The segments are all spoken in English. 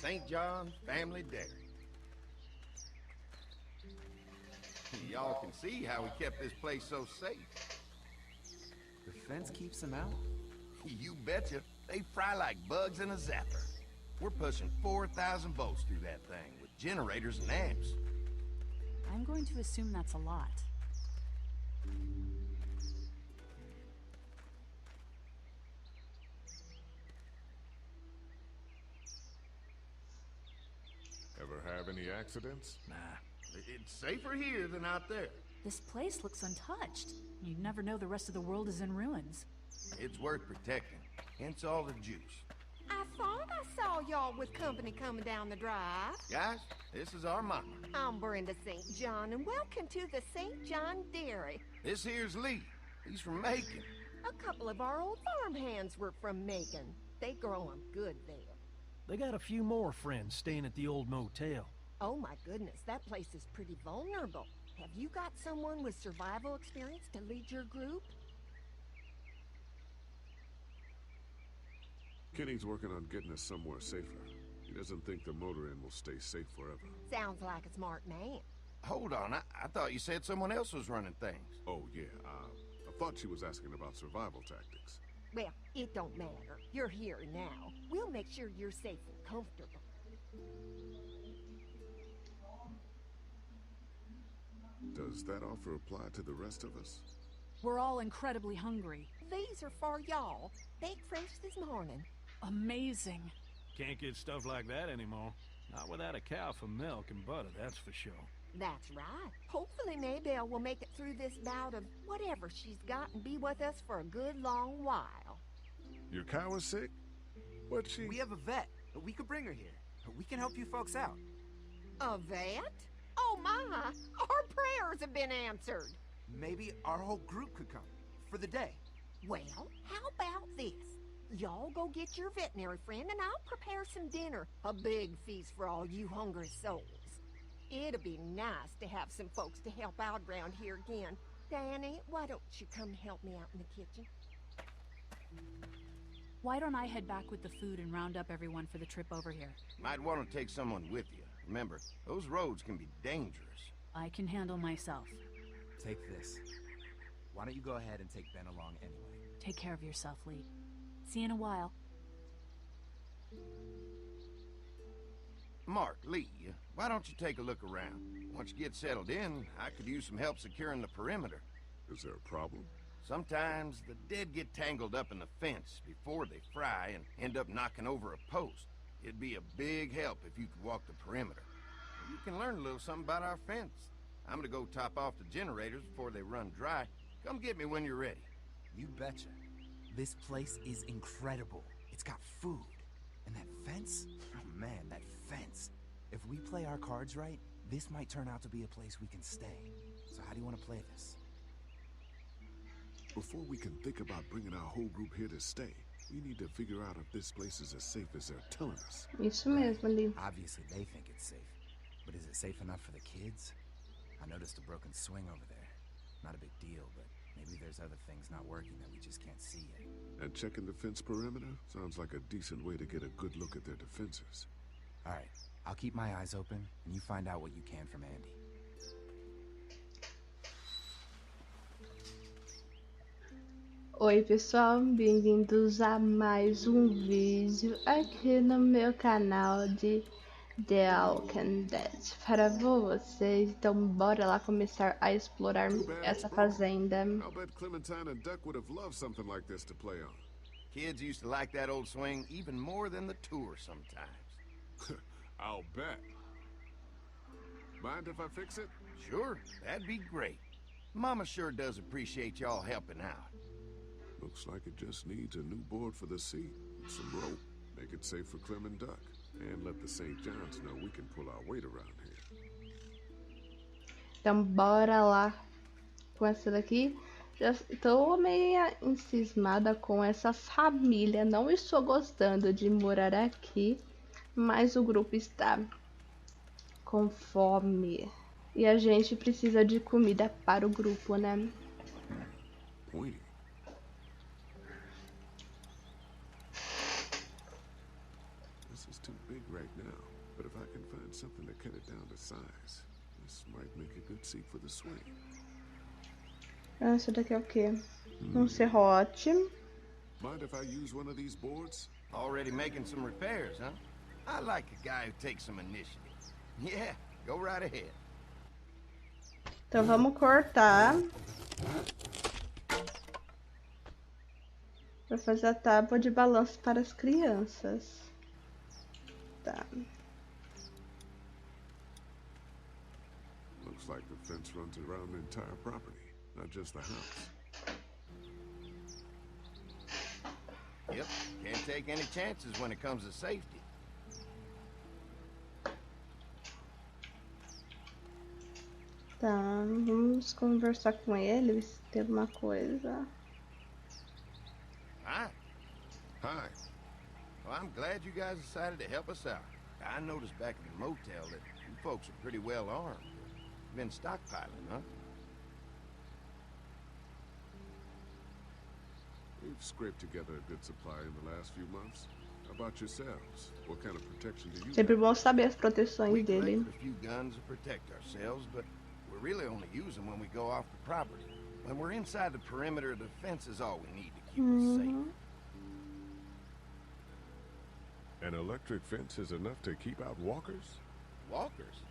St. John's Family Dairy. Y'all can see how we kept this place so safe. The fence keeps them out? You betcha. They fry like bugs in a zapper. We're pushing 4,000 volts through that thing with generators and amps. I'm going to assume that's a lot. Ever have any accidents? Nah, it's safer here than out there. This place looks untouched. You'd never know the rest of the world is in ruins. It's worth protecting, hence all the juice. I thought I saw y'all with company coming down the drive. Guys, this is our mama. I'm Brenda St. John, and welcome to the St. John Dairy. This here's Lee. He's from Macon. A couple of our old farm hands were from Macon. They grow 'em good there. They got a few more friends staying at the old motel. Oh my goodness, that place is pretty vulnerable. Have you got someone with survival experience to lead your group? Kenny's working on getting us somewhere safer. He doesn't think the motor inn will stay safe forever. Sounds like a smart man. Hold on, I thought you said someone else was running things. Oh, yeah, I thought she was asking about survival tactics. Well, it don't matter. You're here now. We'll make sure you're safe and comfortable. Does that offer apply to the rest of us? We're all incredibly hungry. These are for y'all. Baked fresh this morning. Amazing. Can't get stuff like that anymore. Not without a cow for milk and butter, that's for sure. That's right. Hopefully Maybelle will make it through this bout of whatever she's got and be with us for a good long while. Your cow is sick? What's she? We have a vet. We could bring her here. We can help you folks out. A vet? Oh my! Our prayers have been answered. Maybe our whole group could come. For the day. Well, how about this? Y'all go get your veterinary friend and I'll prepare some dinner. A big feast for all you hungry souls. It'll be nice to have some folks to help out around here again. Danny, why don't you come help me out in the kitchen? Why don't I head back with the food and round up everyone for the trip over here? Might want to take someone with you. Remember, those roads can be dangerous. I can handle myself. Take this. Why don't you go ahead and take Ben along anyway? Take care of yourself, Lee. See you in a while. Mark, Lee, why don't you take a look around? Once you get settled in, I could use some help securing the perimeter. Is there a problem? Sometimes the dead get tangled up in the fence before they fry and end up knocking over a post. It'd be a big help if you could walk the perimeter. You can learn a little something about our fence. I'm gonna go top off the generators before they run dry. Come get me when you're ready. You betcha. This place is incredible. It's got food. And that fence? Oh man, that fence. If we play our cards right, this might turn out to be a place we can stay. So how do you want to play this? Before we can think about bringing our whole group here to stay, we need to figure out if this place is as safe as they're telling us. Isso mesmo, Lee. Obviously they think it's safe. But is it safe enough for the kids? I noticed a broken swing over there. Not a big deal, but maybe there's other things not working that we just can't see yet. And checking the fence perimeter sounds like a decent way to get a good look at their defenses. Alright, I'll keep my eyes open, and you find out what you can from Andy. Oi pessoal, bem-vindos a mais um vídeo aqui no meu canal de The Walking Dead para vocês. Então bora lá começar a explorar essa fazenda. I'll bet Clementine and Duck would have loved something like this to play on. Kids used to like that old swing even more than the tour sometimes. I'll bet. Mind if I fix it? Sure, that'd be great. Mama sure does appreciate y'all helping out. Looks like it just needs a new board for the seat and some rope. Make it safe for Clem and Duck. And let the St. John's know we can pull our weight around here. Então bora lá com essa daqui. Já estou meio encismada com essa família. Não estou gostando de morar aqui, mas o grupo está com fome. E a gente precisa de comida para o grupo, né? Pointy. too big right now, but if I can find something to cut it down to size, this might make a good seat for the swing. Ah, isso daqui é o quê? Serrote. Mind if I use one of these boards? Already making some repairs, huh? I like a guy who takes some initiative. Yeah, go right ahead. Então vamos cortar para fazer a tábua de balanço para as crianças. Tá. Looks like the fence runs around the entire property, not just the house. Yep, can't take any chances when it comes to safety. Tá, vamos conversar com ele, ver se tem alguma coisa. Hi. Hi. Well, I'm glad you guys decided to help us out. I noticed back at the motel that you folks are pretty well armed. Been stockpiling, huh? We've scraped together a good supply in the last few months. How about yourselves? What kind of protection do you Sempre have? bom saber as proteções We dele. collected a few guns to protect ourselves, but we really only use them when we go off the property. When we're inside the perimeter, the fence is all we need to keep us safe. An electric fence is enough to keep out walkers? Walkers?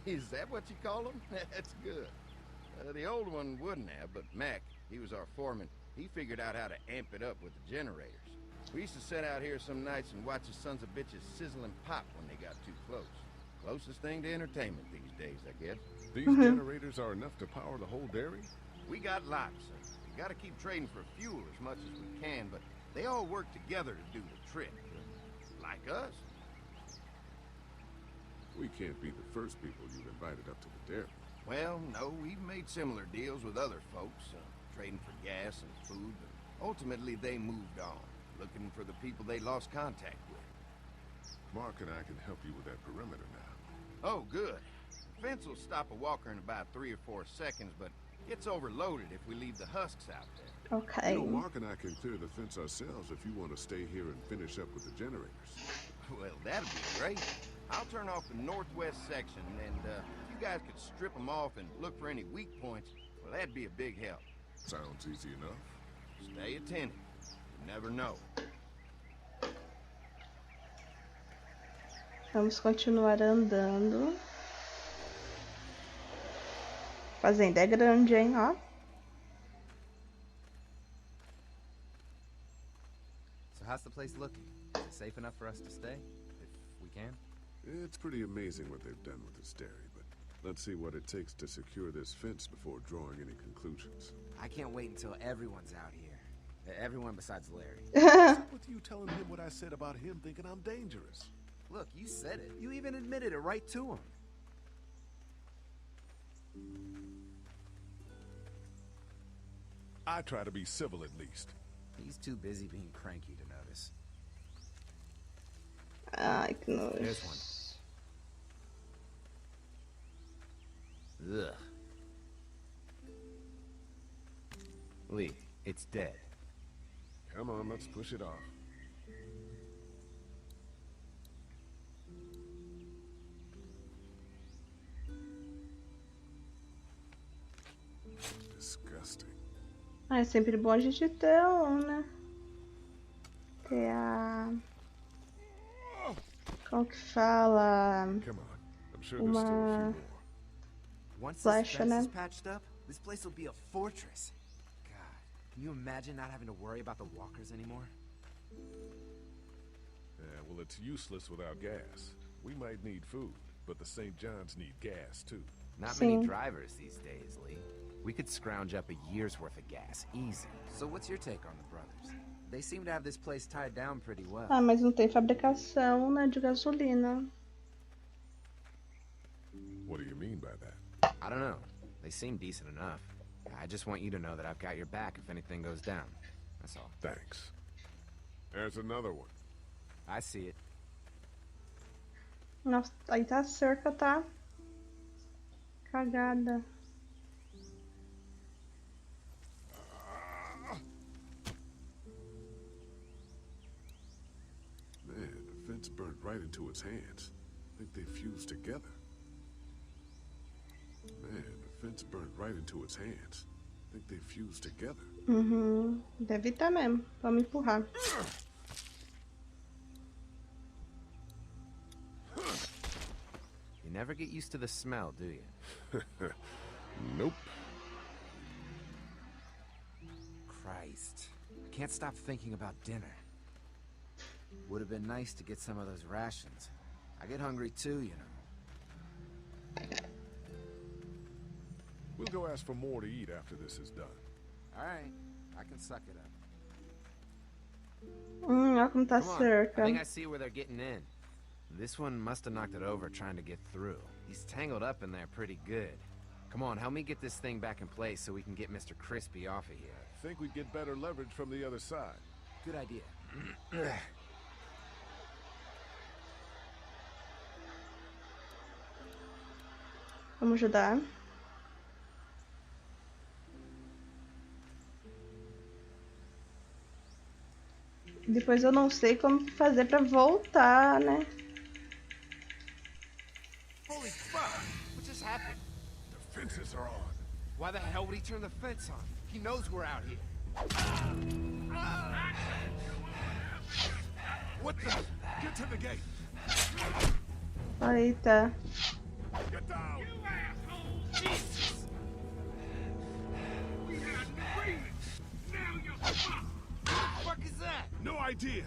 Is that what you call them? That's good. The old one wouldn't have, but Mac, he was our foreman, he figured out how to amp it up with the generators. We used to sit out here some nights and watch the sons of bitches sizzle and pop when they got too close. Closest thing to entertainment these days, I guess. These generators are enough to power the whole dairy? We got lots, and we gotta keep trading for fuel as much as we can, but they all work together to do the trick. Like us. We can't be the first people you've invited up to the dairy. Well, no, we've made similar deals with other folks, trading for gas and food, but ultimately they moved on, looking for the people they lost contact with. Mark and I can help you with that perimeter now. Oh, good. The fence will stop a walker in about 3 or 4 seconds, but gets overloaded if we leave the husks out there. Ok. You know, Mark and I can clear the fence ourselves if you want to stay here and finish up with the generators. Well, that'd be great. I'll turn off the northwest section, and if you guys could strip them off and look for any weak points, well, that'd be a big help. Sounds easy enough. Stay attentive. You never know. Vamos continuar andando. Fazenda é grande, hein, ó. So how's the place looking? Is it safe enough for us to stay? If we can? It's pretty amazing what they've done with this dairy, but let's see what it takes to secure this fence before drawing any conclusions. I can't wait until everyone's out here. Everyone besides Larry. What's up with you telling him what I said about him thinking I'm dangerous? Look, you said it. You even admitted it right to him. I try to be civil at least. He's too busy being cranky to notice. Ai, que nojo. There's one. Ugh. Lee, it's dead. Come on, let's push it off. Disgusting. Ah, é sempre bom a gente ter um, né? Ter a... Como que fala? Come on. I'm sure there's still a few more. Once this Flecha, fence né? is patched up, this place will be a fortress. God, can you imagine not having to worry about the walkers anymore? Yeah, well, it's useless without gas. We might need food, but the St. John's need gas, too. Not Sim. many drivers these days, Lee. We could scrounge up a year's worth of gas, easy. So what's your take on the brothers? They seem to have this place tied down pretty well. Ah, mas não tem fabricação, né, de gasolina. What do you mean by that? I don't know. They seem decent enough. I just want you to know that I've got your back if anything goes down. That's all. Thanks. There's another one. I see it. Nossa, aí tá a cerca, tá? Cagada. Man, the fence burnt right into its hands. I think they fused together. Man, the fence burnt right into its hands. I think they fused together. Uhum. Deve estar mesmo. Vamos empurrar. You never get used to the smell, do you? Nope. Christ. I can't stop thinking about dinner. Would have been nice to get some of those rations. I get hungry too, you know. We'll go ask for more to eat after this is done. Alright, I can suck it up. Olha como tá Come on, cerca. I think I see where they're getting in. This one must have knocked it over trying to get through. He's tangled up in there pretty good. Come on, help me get this thing back in place so we can get Mr. Crispy off of here. Think we'd get better leverage from the other side. Good idea. Vamos ajudar. Depois eu não sei como fazer pra voltar, né? Holy fuck! What just happened? The fences are on. Why the hell would he turn the fence on? He knows we're out here. What the? Get to the gate. Eita. Get down. You asshole! Jesus! We had an agreement. Now you're fucked. What the fuck is that? No idea.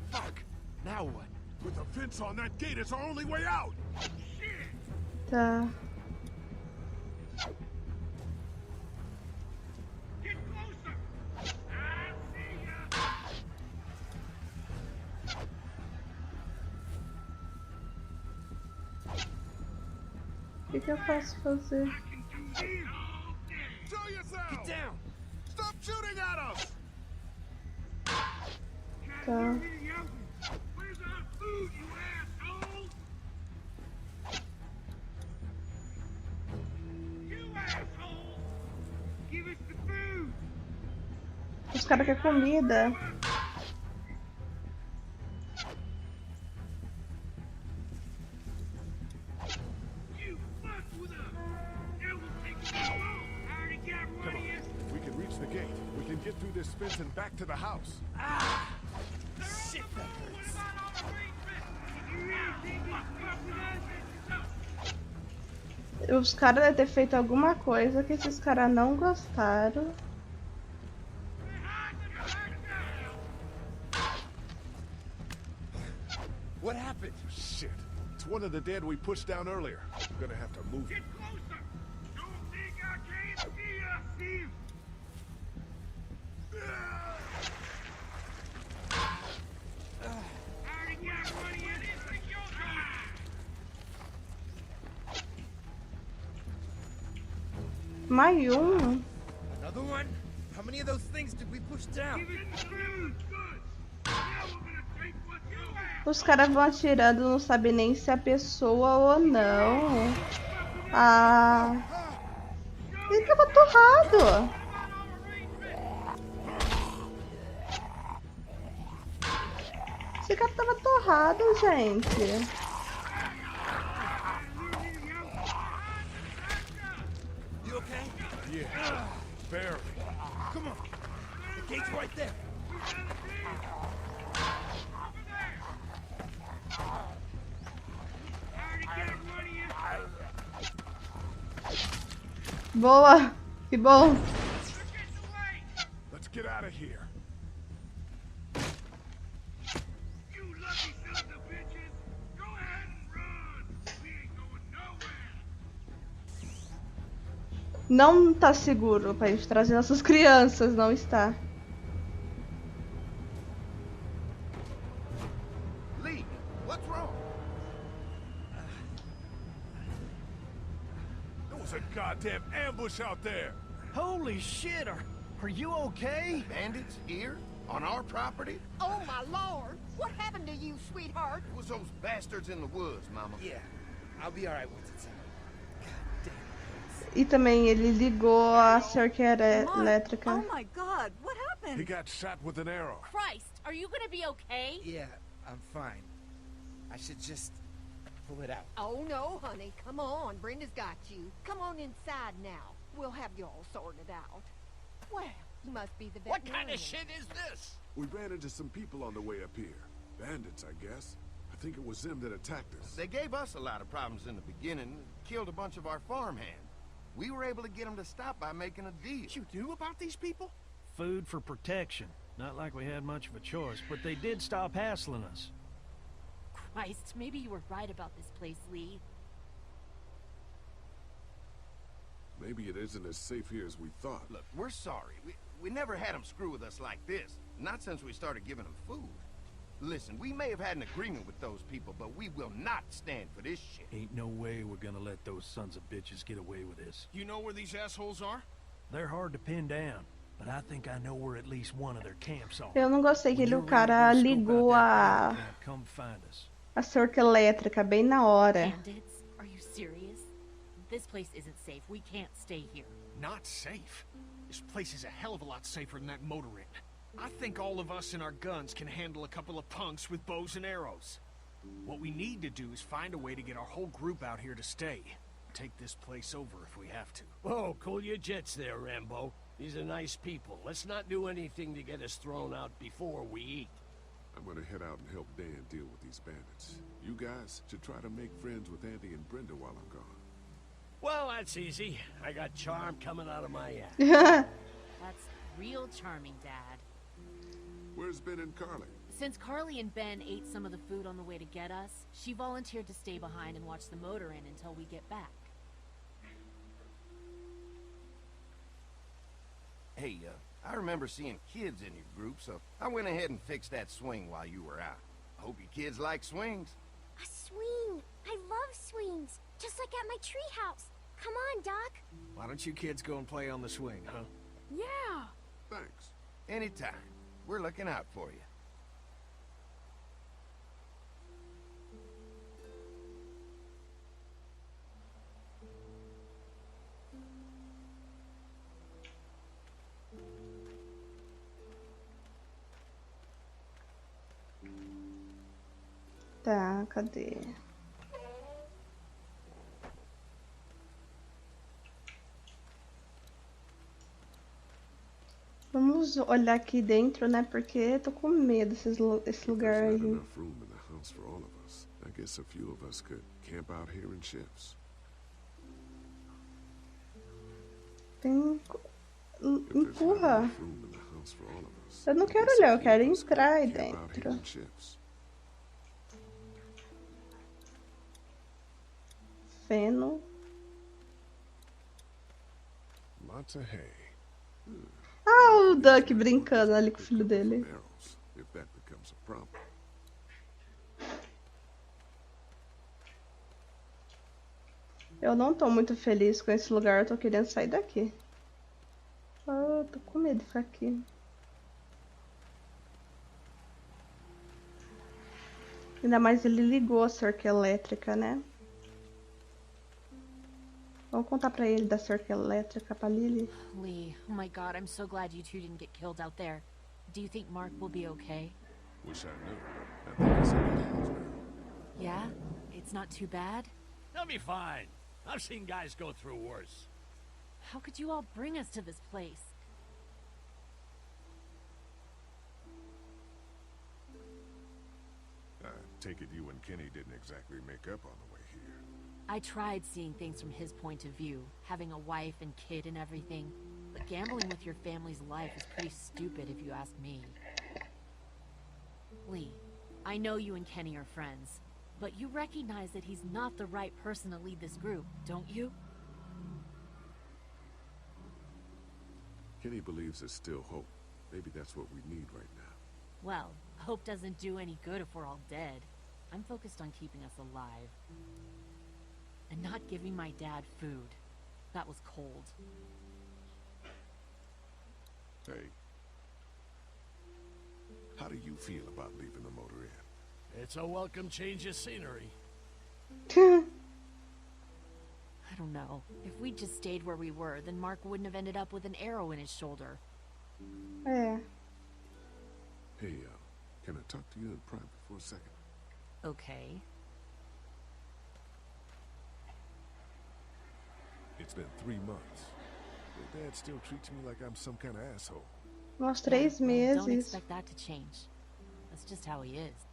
Fuck. Now what? With the fence on that gate, it's our only way out. Tá. Get closer! I see ya! O que eu posso fazer? I can do this all day. Show yourself. Get down! Stop shooting at us. Tá. Where's our food, you asshole? You asshole! Give us the food! Os caras querem comida. You fuck with us! Now we'll take you home! I already got one of you! If we can reach the gate, we can get through this fence and back to the house. Shit, that hurts! What about all the arrangements? You really think you fuck with us? Os caras devem ter feito alguma coisa que esses caras não gostaram. What happened? Shit. It's one of the dead we pushed down earlier. We're gonna have to move Get it. closer! Don't think I can't see us, Steve! I already got one of you. This is your time! Mais um. Another one? How many of those things did we push down? Give it the food! Good! Now we're gonna take what you have! Os caras vão atirando, não sabe nem se é pessoa ou não. Ah. Ele tava torrado. Esse cara tava torrado, gente. You okay? Yeah, barely. Come on. The gate's right there. Boa. Que bom. Let's get out of here. You lucky sons of bitches! Go ahead and run! We ain't going nowhere! Não tá seguro pra gente trazer nossas crianças, não está. Lee, what's wrong? There was a goddamn ambush out there. Holy shit, are you okay? Bandits here? On our property? Oh, my Lord! What happened to you, sweetheart? It was those bastards in the woods, Mama. Yeah, I'll be alright once it's out. God damn. E também ele ligou a cerca Mark, elétrica. oh my God, what He happened? got shot with an arrow. Christ, are you gonna be okay? Yeah, I'm fine. I should just pull it out. Oh, no, honey. Come on. Brenda's got you. Come on inside now. We'll have you all sorted out. Well, you must be the veterinarian. What kind of shit is this? We ran into some people on the way up here. Bandits, I guess. I think it was them that attacked us. They gave us a lot of problems in the beginning, killed a bunch of our farmhands. We were able to get them to stop by making a deal. You knew about these people? Food for protection. Not like we had much of a choice, but they did stop hassling us. Christ, maybe you were right about this place, Lee. Maybe it isn't as safe here as we thought. Look, we're sorry. We never had them screw with us like this. Not since we started giving them food. Listen, we may have had an agreement with those people, but we will not stand for this shit. Ain't no way we're gonna let those sons of bitches get away with this. You know where these assholes are? They're hard to pin down, but I think I know where at least one of their camps are. Eu não gostei que When o you're cara ready to scope ligou out that a, bandit camp, come find us. a cerca elétrica bem na hora. Bandits? Are you serious? This place isn't safe. We can't stay here. Not safe? This place is a hell of a lot safer than that motor inn. I think all of us and our guns can handle a couple of punks with bows and arrows. What we need to do is find a way to get our whole group out here to stay. Take this place over if we have to. Whoa, cool your jets there, Rambo. These are nice people. Let's not do anything to get us thrown out before we eat. I'm gonna head out and help Dan deal with these bandits. You guys should try to make friends with Andy and Brenda while I'm gone. Well, that's easy. I got charm coming out of my ass. That's real charming, Dad. Where's Ben and Carly? Since Carly and Ben ate some of the food on the way to get us, she volunteered to stay behind and watch the motor inn until we get back. Hey, I remember seeing kids in your group, so I went ahead and fixed that swing while you were out. I hope you kids like swings. A swing! I love swings! Just like at my treehouse. Come on, Doc. Why don't you kids go and play on the swing, huh? Yeah. Thanks. Anytime. We're looking out for you. Tá, cadê? Vamos olhar aqui dentro, né? Porque tô com medo desse lugar There's aí. not enough room in the house for all of us. I guess a few of us could camp out here in shifts. Tem... If there's not Empurra. enough room in the house for all of us, Eu não I quero guess olhar, a eu few quero of us could entrar aí camp out here dentro. in shifts. Feno. Lots of hay. Ah, o Duck brincando ali com o filho dele. Arrows, if that becomes a problem. Eu não tô muito feliz com esse lugar, eu tô querendo sair daqui. Ah, tô com medo de ficar aqui. Ainda mais ele ligou a cerca elétrica, né? Vamos contar pra ele da cerca elétrica pra Lily. Lee, oh my god, I'm so glad you two didn't get killed out there. Do you think Mark will be okay? Wish I knew. I think he's in good hands now. Yeah? It's not too bad? They'll be fine. I've seen guys go through worse. How could you all bring us to this place? I take it you and Kenny didn't exactly make up on the way here. I tried seeing things from his point of view, having a wife and kid and everything. But gambling with your family's life is pretty stupid if you ask me. Lee, I know you and Kenny are friends, but you recognize that he's not the right person to lead this group, don't you? Kenny believes there's still hope. Maybe that's what we need right now. Well, hope doesn't do any good if we're all dead. I'm focused on keeping us alive. And not giving my dad food. That was cold. Hey. How do you feel about leaving the motor inn? It's a welcome change of scenery. I don't know. If we'd just stayed where we were, then Mark wouldn't have ended up with an arrow in his shoulder. É. Hey, can I talk to you in private for a second? Okay. It's been 3 months. Your dad still treats me like I'm some kind of asshole. Uns 3 Well, don't meses. expect that to change. That's just how he is.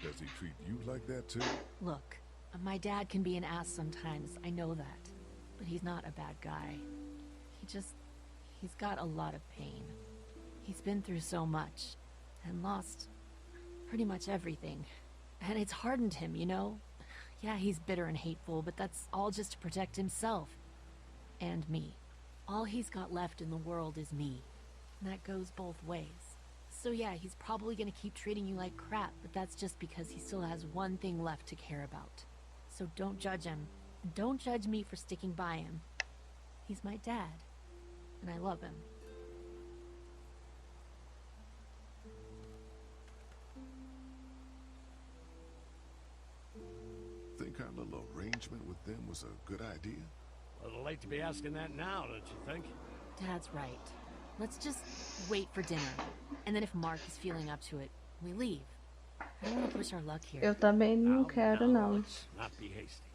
Does he treat you like that too? Look, my dad can be an ass sometimes, I know that. But he's not a bad guy. He's got a lot of pain. He's been through so much, and lost pretty much everything. And it's hardened him, you know? Yeah, he's bitter and hateful, but that's all just to protect himself. And me. All he's got left in the world is me. And that goes both ways. So yeah, he's probably gonna keep treating you like crap, but that's just because he still has one thing left to care about. So don't judge him. Don't judge me for sticking by him. He's my dad. And I love him. Think our little arrangement with them was a good idea? A little late to be asking that now, don't you think? Dad's right. Let's just wait for dinner. And then if Mark is feeling up to it, we leave. I don't want to push our luck here. Eu também não quero, não. Let's not be hasty.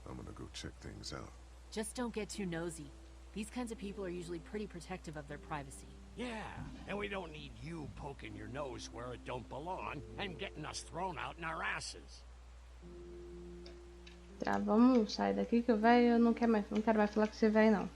I'm gonna go check things out. Just don't get too nosy. These kinds of people are usually pretty protective of their privacy. Yeah, and we don't need you poking your nose where it don't belong and getting us thrown out in our asses. Tá, vamos sair daqui que o velho não quero mais falar com esse velho, não.